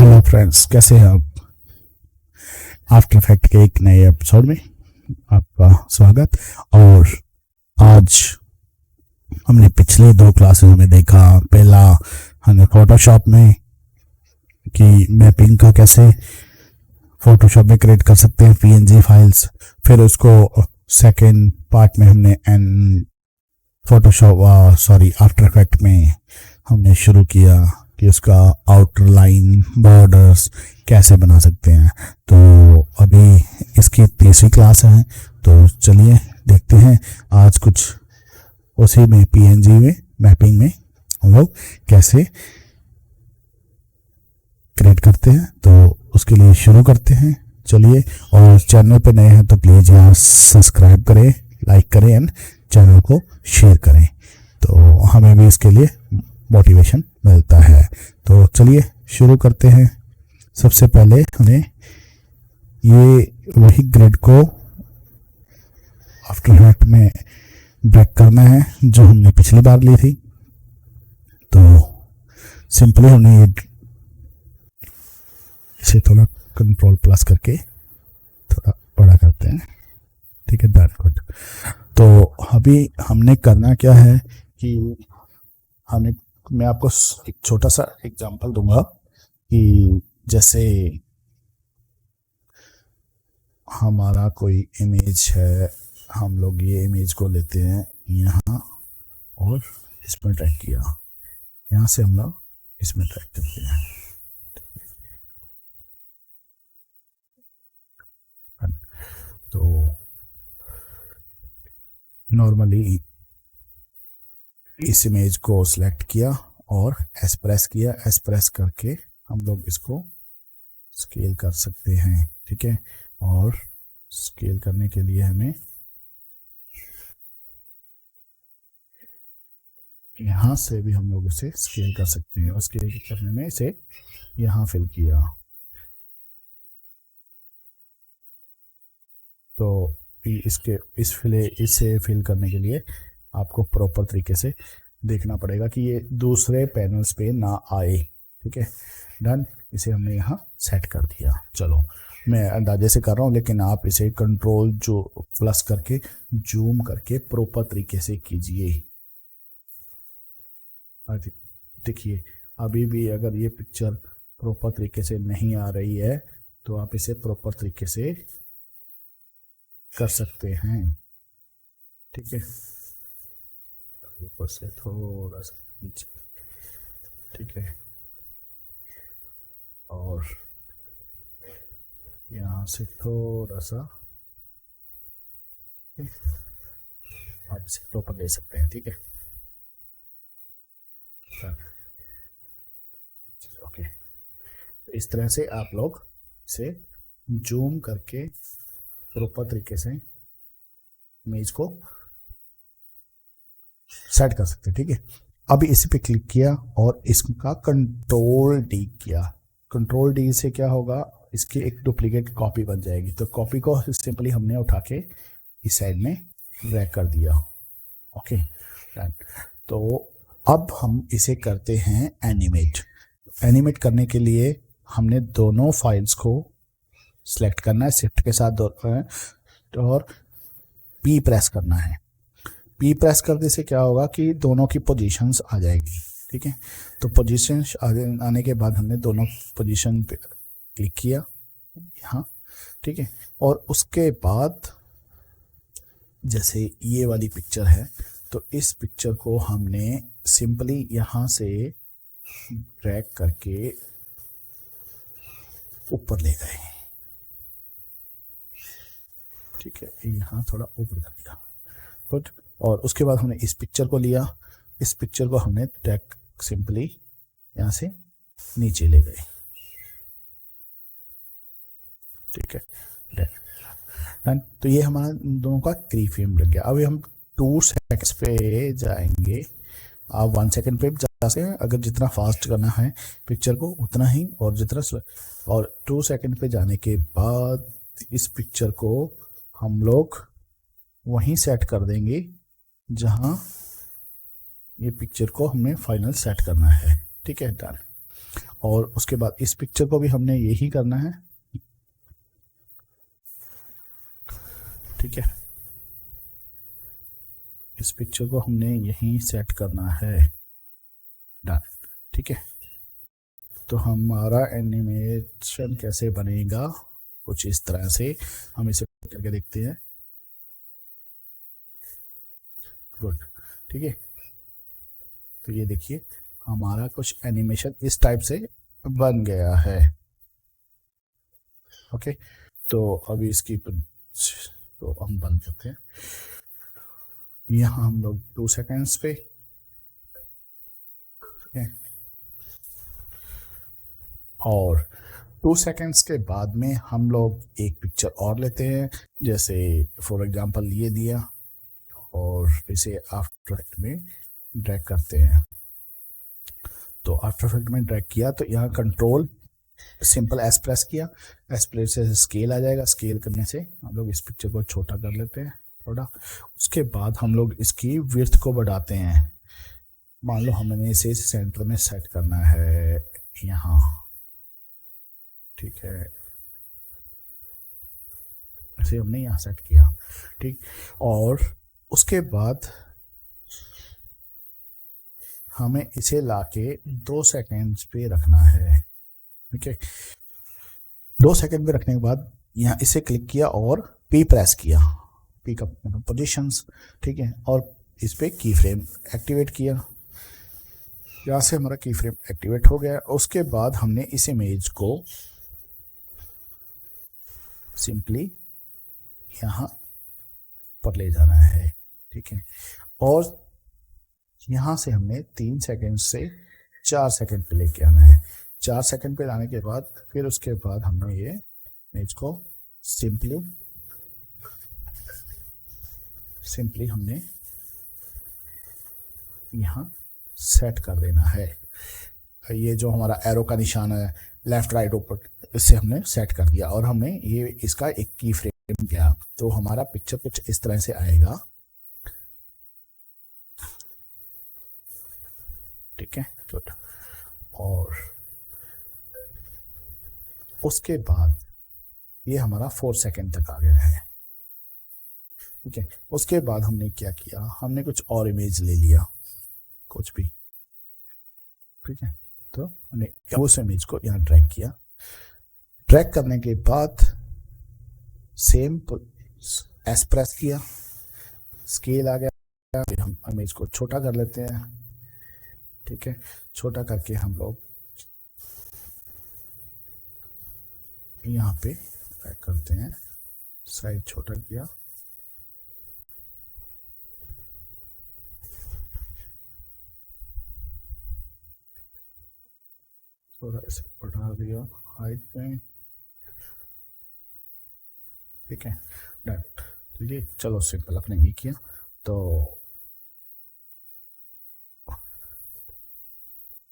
Hello friends, कैसे हैं आप। आफ्टर इफेक्ट के एक नए एपिसोड में आपका स्वागत। और आज हमने पिछले दो क्लासेस में देखा, पहला हमने फोटोशॉप में कि मैपिंग का कैसे फोटोशॉप में क्रिएट कर सकते हैं पीएनजी फाइल्स। फिर उसको सेकेंड पार्ट में हमने आफ्टर इफेक्ट में हमने शुरू किया कि उसका आउटर लाइन बॉर्डर्स कैसे बना सकते हैं। तो अभी इसकी तीसरी क्लास है, तो चलिए देखते हैं आज कुछ उसी में पीएनजी में मैपिंग में हम लोग कैसे क्रिएट करते हैं। तो उसके लिए शुरू करते हैं, चलिए। और चैनल पे नए हैं तो प्लीज़ यहाँ सब्सक्राइब करें, लाइक करें एंड चैनल को शेयर करें, तो हमें भी इसके लिए मोटिवेशन मिलता है। तो चलिए शुरू करते हैं। सबसे पहले हमें ये वही ग्रिड को आफ्टर इफेक्ट में ब्रेक करना है जो हमने पिछली बार ली थी। तो सिंपली हमने ये इसे थोड़ा कंट्रोल प्लस करके थोड़ा बड़ा करते हैं, ठीक है, डन, गुड। तो अभी हमने करना क्या है कि मैं आपको एक छोटा सा एग्जांपल दूंगा कि जैसे हमारा कोई इमेज है, हम लोग ये इमेज को लेते हैं यहाँ और इसमें ड्रैग किया, यहाँ से हम लोग इसमें ड्रैग करते हैं। तो नॉर्मली इस इमेज को सिलेक्ट किया और एस प्रेस किया, एस प्रेस करके हम लोग इसको स्केल कर सकते हैं, ठीक है। और स्केल करने के लिए हमें यहाँ से भी हम लोग इसे स्केल कर सकते हैं। और स्केल करने में इसे यहाँ फिल किया, तो इसे फिल करने के लिए आपको प्रॉपर तरीके से देखना पड़ेगा कि ये दूसरे पैनल्स पे ना आए, ठीक है, डन। इसे हमने यहाँ सेट कर दिया। चलो मैं अंदाजे से कर रहा हूँ, लेकिन आप इसे कंट्रोल जो प्लस करके जूम करके प्रॉपर तरीके से कीजिए। देखिए अभी भी अगर ये पिक्चर प्रॉपर तरीके से नहीं आ रही है तो आप इसे प्रॉपर तरीके से कर सकते हैं, ठीक है। ऊपर से थोड़ा सा नीचे, ठीक है, और यहाँ से थोड़ा सा आप इसे प्रॉपर ले सकते हैं, ठीक है, ओके। इस तरह से आप लोग इसे जूम करके प्रॉपर तरीके से इमेज को सेट कर सकते हैं, ठीक है। अभी इसी पे क्लिक किया और इसका कंट्रोल डी किया। कंट्रोल डी से क्या होगा, इसकी एक डुप्लीकेट कॉपी बन जाएगी। तो कॉपी को सिंपली हमने उठा के इस साइड में ड्रैग कर दिया, ओके, डन। तो अब हम इसे करते हैं एनिमेट। एनिमेट करने के लिए हमने दोनों फाइल्स को सिलेक्ट करना है, शिफ्ट के साथ और पी प्रेस करना है। पी प्रेस करने से क्या होगा कि दोनों की पोजीशंस आ जाएगी, ठीक है। तो पोजीशंस आने के बाद हमने दोनों पोजीशन पे क्लिक किया यहाँ, ठीक है। और उसके बाद जैसे ये वाली पिक्चर है, तो इस पिक्चर को हमने सिंपली यहाँ से ड्रैग करके ऊपर ले गए, ठीक है, यहाँ थोड़ा ऊपर कर दिया, गुड। और उसके बाद हमने इस पिक्चर को लिया, इस पिक्चर को हमने ड्रैग सिंपली यहाँ से नीचे ले गए, ठीक है, डन। तो ये हमारा दोनों का क्री फ्रेम लग गया। अभी हम 2 सेकंड्स पे जाएंगे। आप 1 सेकंड पे जा सकते हैं अगर जितना फास्ट करना है पिक्चर को उतना ही, और जितना और 2 सेकंड पे जाने के बाद इस पिक्चर को हम लोग वहीं सेट कर देंगे जहां ये पिक्चर को हमने फाइनल सेट करना है, ठीक है, डन। और उसके बाद इस पिक्चर को भी हमने यही करना है, ठीक है। इस पिक्चर को हमने यहीं सेट करना है, डन, ठीक है। तो हमारा एनिमेशन कैसे बनेगा, कुछ इस तरह से हम इसे करके देखते हैं। गुड, ठीक है। तो ये देखिए हमारा कुछ एनिमेशन इस टाइप से बन गया है, ओके। तो अभी इसकी तो हम बंद करते हैं। यहाँ हम लोग 2 सेकेंड्स पे, ठीक है, और 2 सेकेंड्स के बाद में हम लोग एक पिक्चर और लेते हैं, जैसे फॉर एग्जांपल ये दिया और इसे आफ्टर इफेक्ट में ड्रैग करते हैं। तो आफ्टर इफेक्ट में ड्रैग किया तो यहाँ कंट्रोल सिंपल एस प्रेस किया, एस प्रेस से स्केल आ जाएगा, स्केल करने से हम लोग इस पिक्चर को छोटा कर लेते हैं थोड़ा। उसके बाद हम लोग इसकी विड्थ को बढ़ाते हैं। मान लो हमने इसे सेंटर में सेट करना है यहाँ, ठीक है, इसे हमने यहाँ सेट किया, ठीक। और उसके बाद हमें इसे लाके 2 सेकेंड्स पे रखना है, ठीक है। 2 सेकेंड पे रखने के बाद यहाँ इसे क्लिक किया और पी प्रेस किया, पी का पोजीशंस, ठीक है, और इस पे की फ्रेम एक्टिवेट किया। यहाँ से हमारा की फ्रेम एक्टिवेट हो गया। उसके बाद हमने इस इमेज को सिंपली यहाँ पर ले जाना है, ठीक है, और यहाँ से हमने 3 सेकेंड से 4 सेकेंड पे लेके आना है। 4 सेकेंड पे लाने के बाद फिर उसके बाद हमने ये इमेज को सिंपली हमने यहाँ सेट कर देना है। ये जो हमारा एरो का निशान है लेफ्ट राइट ऊपर, इससे हमने सेट कर दिया और हमने ये इसका एक की फ्रेम किया। तो हमारा पिक्चर कुछ इस तरह से आएगा, ठीक है, गुड। और उसके बाद ये हमारा 4 सेकेंड तक आ गया है, ठीक है। उसके बाद हमने क्या किया, हमने कुछ और इमेज ले लिया, कुछ भी, ठीक है। तो हमने उस इमेज को यहाँ ड्रैग किया। ड्रैग करने के बाद सेम एस प्रेस किया, स्केल आ गया। फिर हम इमेज को छोटा कर लेते हैं, ठीक है। छोटा करके हम लोग यहाँ पे ड्रैग करते हैं, साइज छोटा किया, थोड़ा इसे बढ़ा दिया हाइट में, ठीक है, डन। चलिए चलो सिंपल अपने ये किया। तो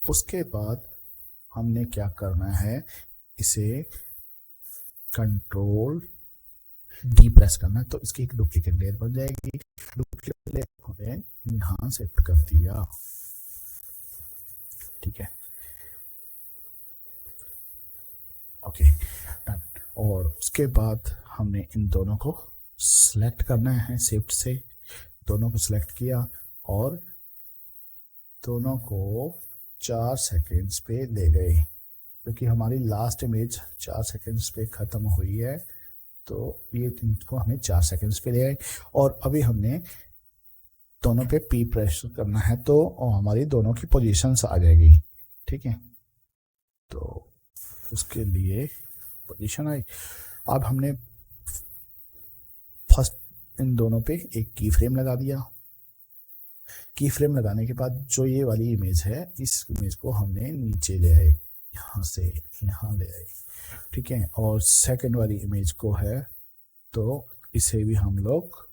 उसके बाद हमने क्या करना है, इसे कंट्रोल डी प्रेस करना है, तो इसकी एक डुप्लीकेट लेयर बन जाएगी। डुप्लीकेट लेयर हमने यहाँ सेट कर दिया, ठीक है, ओके, डन। और उसके बाद हमने इन दोनों को सिलेक्ट करना है, शिफ्ट से दोनों को सिलेक्ट किया और दोनों को 4 सेकेंड्स पे ले गए, क्योंकि हमारी लास्ट इमेज 4 सेकेंड्स पे ख़त्म हुई है। तो ये इनको हमें 4 सेकेंड्स पे ले आए। और अभी हमने दोनों पे पी प्रेस करना है, तो हमारी दोनों की पोजीशंस आ जाएगी, ठीक है। तो उसके लिए पोजीशन आई। अब हमने फर्स्ट इन दोनों पे एक की फ्रेम लगा दिया। की फ्रेम लगाने के बाद जो ये वाली इमेज है, इस इमेज को हमने नीचे ले आए, यहाँ से यहाँ ले आए, ठीक है। और सेकंड वाली इमेज को है तो इसे भी हम लोग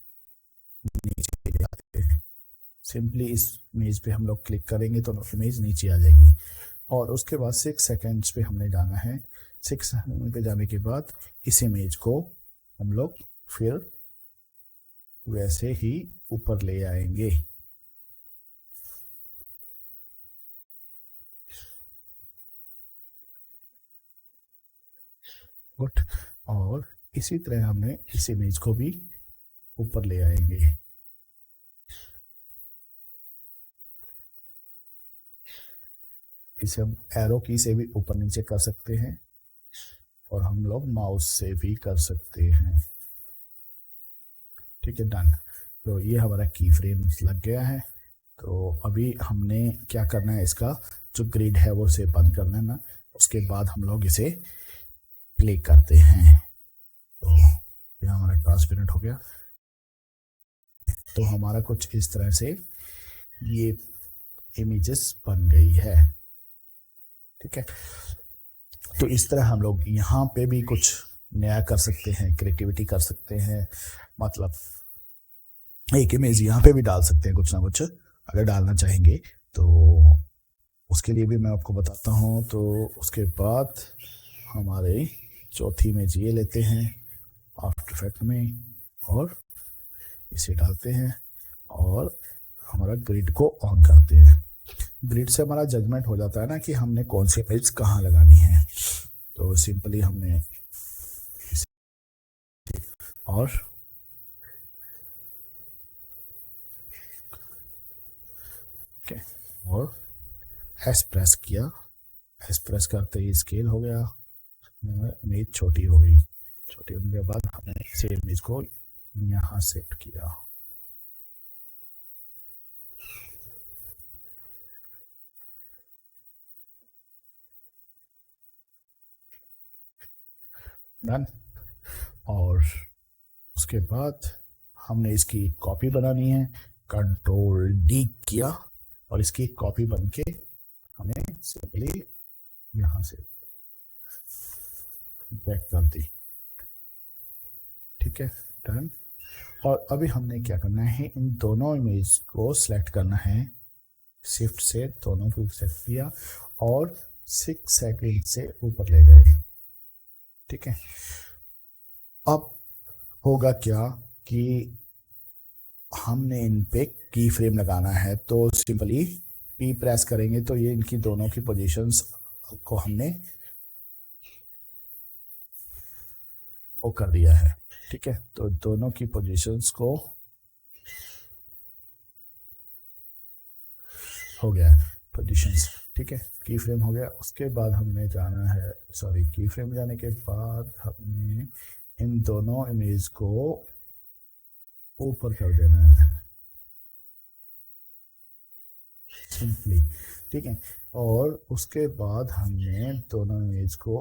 नीचे ले आते हैं। सिंपली इस इमेज पे हम लोग क्लिक करेंगे तो इमेज नीचे आ जाएगी। और उसके बाद 6 सेकेंड्स पे हमने जाना है। 6 सेकेंड पे जाने के बाद इस इमेज को हम लोग फिर वैसे ही ऊपर ले आएंगे, गुड। और इसी तरह हमने इस इमेज को भी ऊपर ले आएंगे। इसे हम एरो की से भी ऊपर नीचे कर सकते हैं और हम लोग माउस से भी कर सकते हैं। ठीक है, डन। तो ये हमारा की फ्रेम लग गया है। तो अभी हमने क्या करना है, इसका जो ग्रिड है वो इसे बंद करना है ना, उसके बाद हम लोग इसे प्ले करते हैं। तो ये हमारा ट्रांसपेरेंट हो गया। तो हमारा कुछ इस तरह से ये इमेजेस बन गई है। ठीक है, तो इस तरह हम लोग यहाँ पे भी कुछ नया कर सकते हैं, क्रिएटिविटी कर सकते हैं। मतलब एक इमेज यहाँ पे भी डाल सकते हैं कुछ ना कुछ, अगर डालना चाहेंगे तो। उसके लिए भी मैं आपको बताता हूँ। तो उसके बाद हमारे चौथी इमेज ये लेते हैं आफ्टर इफेक्ट में और इसे डालते हैं और हमारा ग्रिड को ऑन करते हैं। ग्रिड से हमारा जजमेंट हो जाता है ना कि हमने कौन सी इमेज कहाँ लगानी है। तो सिंपली हमने और और एस प्रेस किया। एस प्रेस करते ही स्केल हो गया, इमेज छोटी हो गई। छोटी होने के बाद हमने इसे इमेज को यहाँ सेट किया। डन। और उसके बाद हमने इसकी कॉपी बनानी है। कंट्रोल डी किया और इसकी कॉपी बन के हमें सिंपली यहाँ से बैक कर दी। ठीक है, डन। और अभी हमने क्या करना है, इन दोनों इमेज को सिलेक्ट करना है। शिफ्ट से दोनों को सिलेक्ट किया और 6 सेकंड से ऊपर ले गए। ठीक है, अब होगा क्या कि हमने इन पे की फ्रेम लगाना है। तो सिंपली पी प्रेस करेंगे तो ये इनकी दोनों की पोजीशंस को हमने वो कर दिया है। ठीक है, तो दोनों की पोजीशंस को हो गया पोजीशंस। ठीक है, की फ्रेम हो गया। उसके बाद हमने जाना है, सॉरी, की फ्रेम जाने के बाद हमने इन दोनों इमेज को ऊपर कर देना है सिंपली। ठीक है, और उसके बाद हमने दोनों इमेज को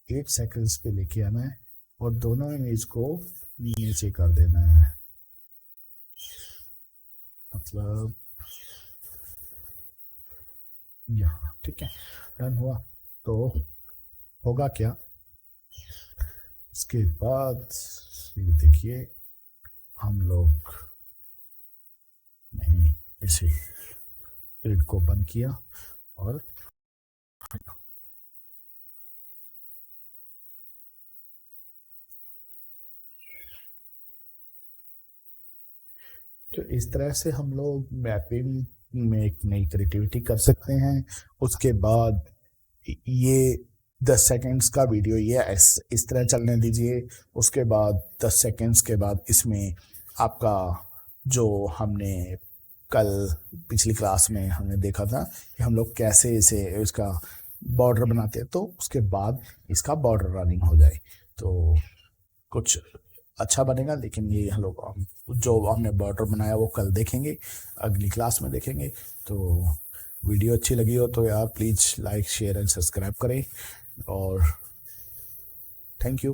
8 सेकंड्स पे लेके आना है और दोनों इमेज को नीचे कर देना है। मतलब यहाँ। ठीक है, डन हुआ। तो होगा क्या, इसके बाद ये देखिए हम लोग ने इसे ग्रिड को बंद किया और तो इस तरह से हम लोग मैपिंग में एक नई क्रिएटिविटी कर सकते हैं। उसके बाद ये 10 सेकेंड्स का वीडियो ये इस तरह चलने दीजिए। उसके बाद 10 सेकेंड्स के बाद इसमें आपका जो हमने कल पिछली क्लास में हमने देखा था कि हम लोग कैसे इसे इसका बॉर्डर बनाते हैं, तो उसके बाद इसका बॉर्डर रनिंग हो जाए तो कुछ अच्छा बनेगा। लेकिन ये हम लोग जो हमने बॉर्डर बनाया वो कल देखेंगे, अगली क्लास में देखेंगे। तो वीडियो अच्छी लगी हो तो यार please like share and subscribe करें और थैंक यू।